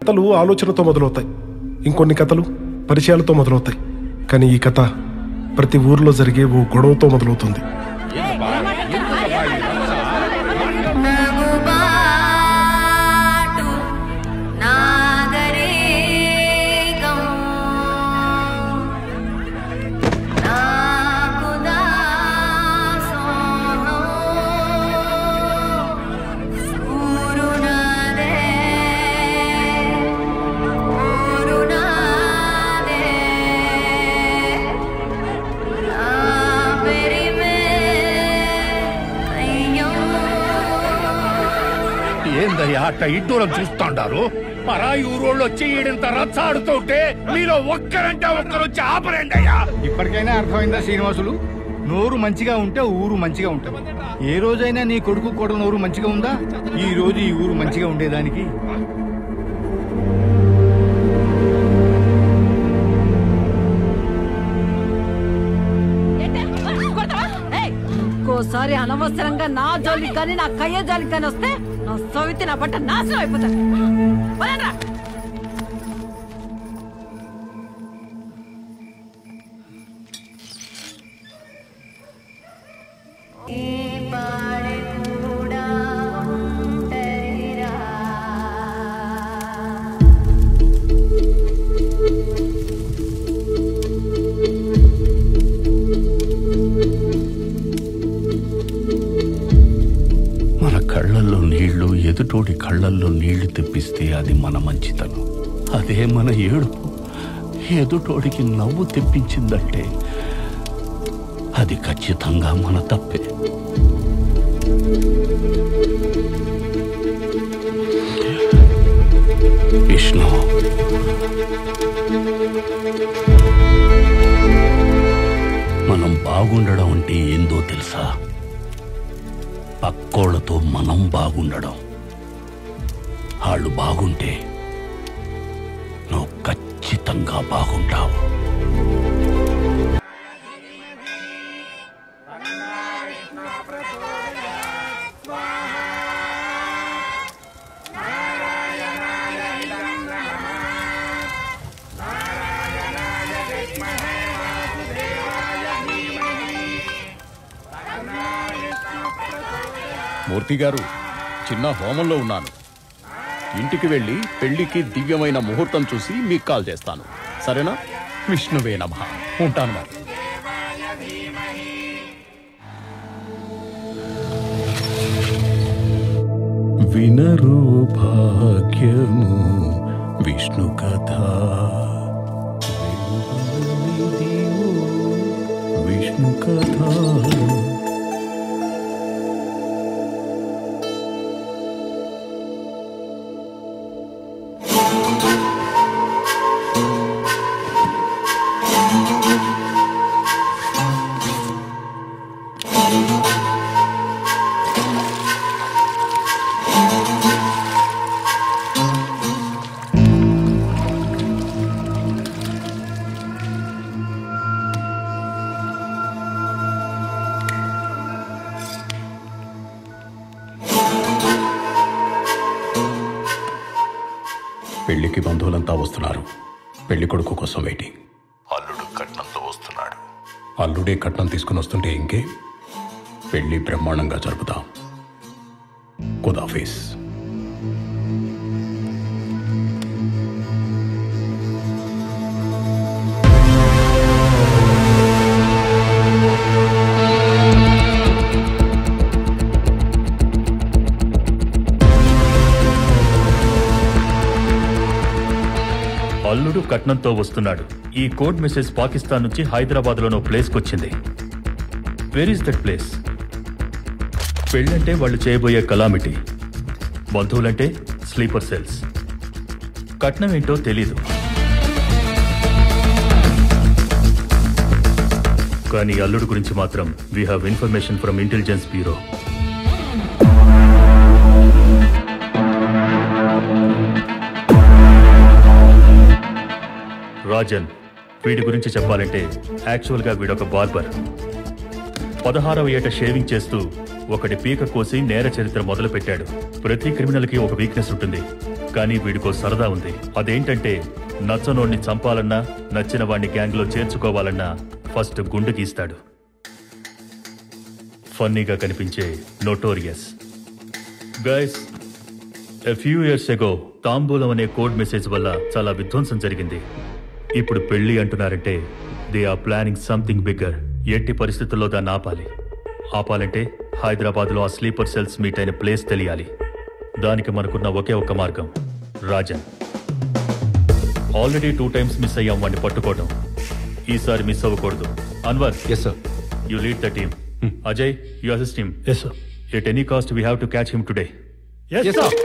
కథలు ఆలోచనతో మొదలవుతాయి, ఇంకొన్ని కథలు పరిచయాలతో మొదలవుతాయి. కానీ ఈ కథ ప్రతి ఊర్లో జరిగే ఓ గొడవతో మొదలవుతుంది. అట్ట ఇద్దరం చూస్తుంటారు. పరాయి ఊరోళ్ళు వచ్చి ఈడంత రచ్చాడుతుంటే మీరు ఒక్కరంటే ఒక్కరొచ్చి ఆపరండి అయ్యా. ఇప్పటికైనా అర్థమైందా శ్రీనివాసులు? నోరు మంచిగా ఉంటే ఊరు మంచిగా ఉంటుంది. ఏ రోజైనా నీ కొడుకు కూడా నోరు మంచిగా ఉందా? ఈ రోజు ఈ ఊరు మంచిగా ఉండేదానికి ఇంకోసారి అనవసరంగా నా జోలికి కానీ నా కయ్య జోలికి కానీ వస్తే నా సవితి నా బట్ట నాశనం అయిపోతాను. కళ్ళల్లో నీళ్లు ఎదుటోడి కళ్ళల్లో నీళ్లు తెప్పిస్తే అది మన మంచితనం. అదే మన ఏడుపు ఎదుటోడికి నవ్వు తెప్పించిందంటే అది ఖచ్చితంగా మన తప్పే. విష్ణు, మనం బాగుండడం అంటే ఏందో తెలుసా? పక్కోళ్లతో మనం బాగుండడం. వాళ్ళు బాగుంటే నువ్వు ఖచ్చితంగా బాగుంటావు. మూర్తి గారు, చిన్న హోమంలో ఉన్నాను. ఇంటికి వెళ్ళి పెళ్లికి దివ్యమైన ముహూర్తం చూసి మీకు కాల్ చేస్తాను, సరేనా? విష్ణువే నమః. ఉంటాను మరి. వినరు భాగ్యము విష్ణు కథ, విష్ణు కథ. పెళ్లికి బంధువులంతా వస్తున్నారు. పెళ్లి కొడుకు కోసం వెయిటింగ్. అల్లుడు కట్నంతో వస్తున్నాడు. అల్లుడే కట్నం తీసుకుని వస్తుంటే ఇంకే. పెళ్లి బ్రహ్మాండంగా జరుపుతాం. ఖుదాఫీజ్. అల్లుడు కట్నంతో వస్తున్నాడు. ఈ కోడ్ మెసేజ్ పాకిస్తాన్ నుంచి హైదరాబాద్ లోనో ప్లేస్ కొచ్చింది. Where is that place? పెళ్ళంటే వాళ్ళు చేయబోయే కలామిటీ, బంధువులంటే స్లీపర్ సెల్స్. కట్నం ఏంటో తెలీదు, కానీ అల్లుడు గురించి మాత్రం we have information from intelligence bureau. Rajan, వీడి గురించి చెప్పాలంటే యాక్చువల్గా వీడొక బార్బర్. 16వ ఏట షేవింగ్ చేస్తూ ఒకటి పీక కోసి నేర చరిత్ర మొదలుపెట్టాడు. ప్రతి క్రిమినల్కి ఒక వీక్నెస్ ఉంటుంది, కానీ వీడికో సరదా ఉంది. అదేంటంటే నచ్చనోడిని చంపాలన్నా నచ్చిన వాడిని గ్యాంగ్లో చేర్చుకోవాలన్నా ఫస్ట్ గుండు గీస్తాడు. ఫన్నీగా కనిపించే notorious. Guys, a few years ago తాంబూలం అనే కోడ్ మెసేజ్ వల్ల చాలా విధ్వంసం జరిగింది. ఇప్పుడు పెళ్లి అంటున్నారంటే they are planning something bigger. ఎట్టి పరిస్థితుల్లో దాన్ని ఆపాలంటే హైదరాబాద్లో ఆ స్లీపర్ సెల్స్ మీట్ అయిన ప్లేస్ తెలియాలి. దానికి మనకున్న ఒకే ఒక్క మార్గం రాజన్. ఆల్రెడీ 2 times మిస్ అయ్యాం వాడిని పట్టుకోవడం. ఈసారి మిస్ అవ్వకూడదు. Anwar, yes sir, you lead the team. Ajay, you assist him. Yes sir. At any cost we have to catch him today. Yes sir.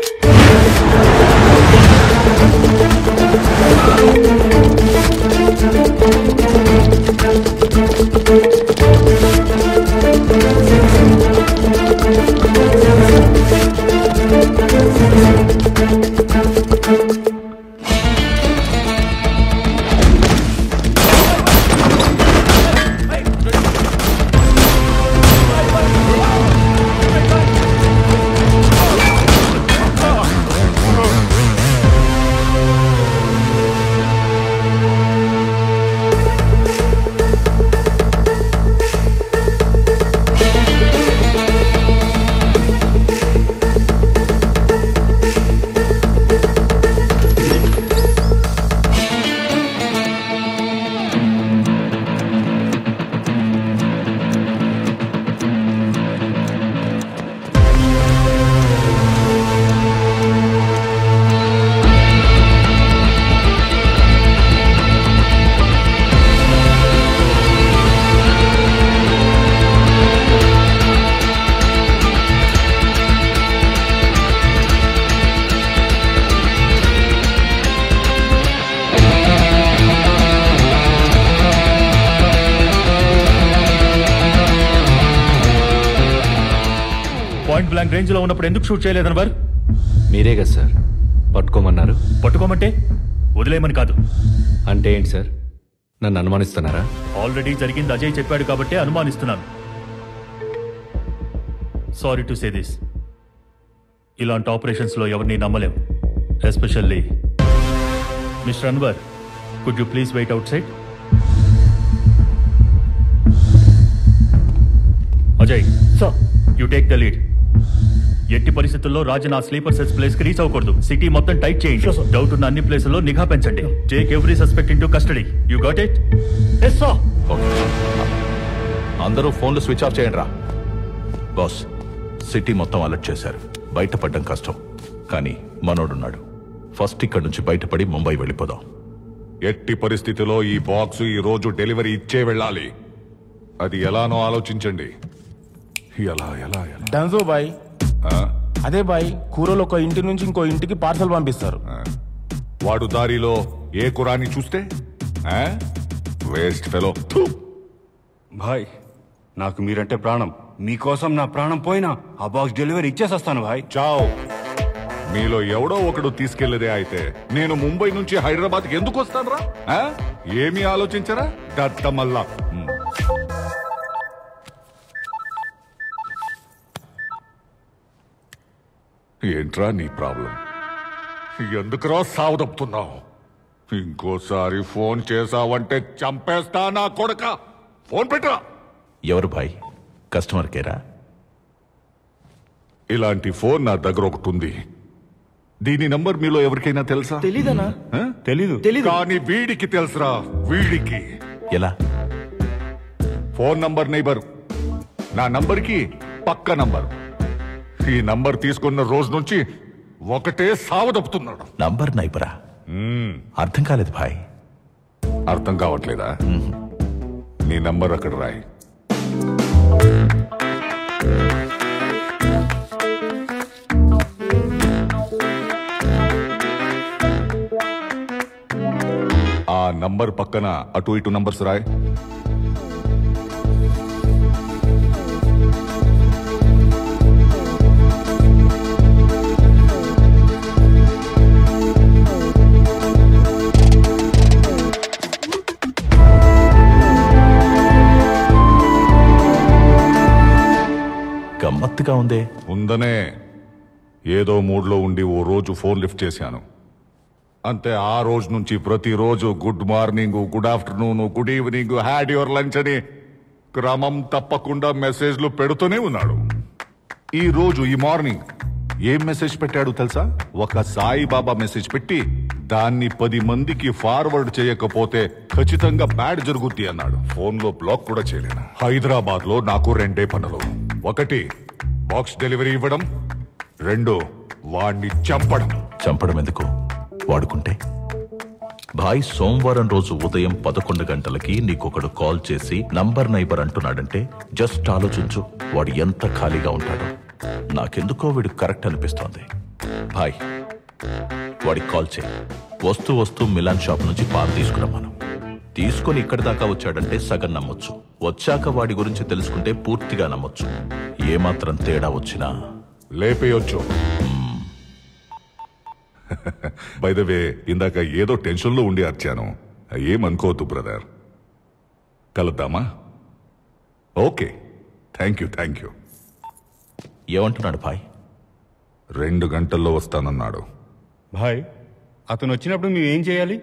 Point blank range లో ఉన్నప్పుడు ఎందుకు షూట్ చేయలేదు అన్వర్? మీరే కదా సార్ పట్టుకోమన్నారు. పట్టుకోమంటే వదిలేయమని కాదు. అంటే ఏంటి సార్, నన్ను అనుమానిస్తున్నారా? ఆల్రెడీ జరిగింది అజయ్ చెప్పాడు కాబట్టి అనుమానిస్తున్నాను. సారీ టు సే దిస్, ఇలాంటి ఆపరేషన్స్ లో ఎవరిని నమ్మలేం. Especially mister Anwar, could you please wait outside? Ajay sir, you take the lead. ఎట్టి పరిస్థితుల్లో రాజన్ ఆ స్లీపర్ సెల్స్ ప్లేస్ కి రీచ్ అవ్వకూడదు. సిటీ మొత్తం టైట్ చేయండి. డౌట్ ఉన్న అన్ని ప్లేసుల్లో నిఘా పెంచండి. Take every suspect into custody. You got it? Yes sir. అందరూ ఫోన్లు స్విచ్ ఆఫ్ చేయండి రా. బాస్, సిటీ మొత్తం అలర్ట్ చేశారు. బయటపడడం కష్టం, కానీ మనోడున్నాడు. ఫస్ట్ ఇక్కడి నుంచి బయటపడి ముంబై వెళ్ళిపోదాం. ఎట్టి పరిస్థితిలో ఈ బాక్స్ ఈ రోజు డెలివరీ ఇచ్చే వెళ్ళాలి. అది ఎలానో ఆలోచించండి. ఎలా ఎలా ఎలా డంజో బాయ్, అదే బాయ్, కూరలో ఒక ఇంటి నుంచి ఇంకో ఇంటికి పార్సల్ పంపిస్తారు. వాడు దారిలో ఏ కురాని చూస్తే వేస్ట్ ఫెలో. భాయ్, నాకు మీరంటే ప్రాణం. మీకోసం నా ప్రాణం పోయినా ఆ బాక్స్ డెలివరీ ఇచ్చేసేస్తాను భాయ్. చావ్. మీలో ఎవడో ఒకడు తీసుకెళ్లేదే అయితే నేను ముంబై నుంచి హైదరాబాద్ ఎందుకు వస్తాను రా? ఏమీ ఆలోచించరా దత్తమల్లా? ఏంట్రా నీ ప్రాబ్లం? ఎందుకురా సావదప్పుతున్నావు? ఇంకోసారి ఫోన్ చేసావంటే చంపేస్తా నా కొడక. ఫోన్ పెట్టరా. ఎవరు భాయ్? కస్టమర్ కేరా? ఇలాంటి ఫోన్ నా దగ్గర ఒకటి ఉంది. దీని నంబర్ మీలో ఎవరికైనా తెలుసా? తెలీదనా? తెలీదు. కానీ వీడికి తెలుసురా. వీడికి ఎలా? ఫోన్ నంబర్ నైబర్, నా నంబర్కి పక్క నంబర్. ఈ నంబర్ తీసుకున్న రోజు నుంచి ఒకటే సావదప్పుతున్నాడు. నంబర్ నైబరా? అర్థం కాలేదు భాయ్. అర్థం కావట్లేదా? నీ నంబర్ అక్కడ రాయి. ఆ నంబర్ పక్కన అటు ఇటు నంబర్స్ రాయి. గమ్మత్తుగా ఉందే. ఉందనే ఏదో మూడ్లో ఉండి ఓ రోజు ఫోన్ లిఫ్ట్ చేశాను అంతే. ఆ రోజు నుంచి ప్రతిరోజు good morning, good afternoon, good evening, had your lunch అని క్రమం తప్పకుండా మెసేజ్లు పెడుతూనే ఉన్నాడు. ఈ రోజు ఈ మార్నింగ్ ఏం మెసేజ్ పెట్టాడు తెలుసా? ఒక సాయిబాబా మెసేజ్ పెట్టి దాన్ని 10 మందికి ఫార్వర్డ్ చేయకపోతే ఖచ్చితంగా బ్యాడ్ జరుగుద్ది అన్నాడు. ఫోన్లో బ్లాక్ కూడా చేయలేను. హైదరాబాద్ లో నాకు 2 పనులు. 1 బాక్స్ డెలివరీ ఇవ్వడం, 2 వాడిని చంపడం. చంపడం ఎందుకు? వాడుకుంటే భాయ్ సోమవారం రోజు ఉదయం 11 గంటలకి నీకొకడు కాల్ చేసి నంబర్ నైబర్ అంటున్నాడంటే జస్ట్ ఆలోచించు వాడు ఎంత ఖాళీగా ఉంటాడో. నాకెందుకో వీడు కరెక్ట్ అనిపిస్తోంది. భాయ్ వాడికి కాల్ చేయి. వస్తూ మిలాన్ షాప్ నుంచి పాలు తీసుకురమ్మను. తీసుకుని ఇక్కడి దాకా వచ్చాడంటే సగం నమ్మొచ్చు. వచ్చాక వాడి గురించి తెలుసుకుంటే పూర్తిగా నమ్మొచ్చు. ఏమాత్రం తేడా వచ్చినా లేపేయొచ్చు. బై ద వే ఇందాక ఏదో టెన్షన్లో ఉండి అర్చాను. ఏమనుకోవద్దు బ్రదర్. కలుద్దామా? Okay, thank you. ఏమంటున్నాడు భాయ్? 2 గంటల్లో వస్తానన్నాడు. భాయ్ అతను వచ్చినప్పుడు మేము ఏం చేయాలి?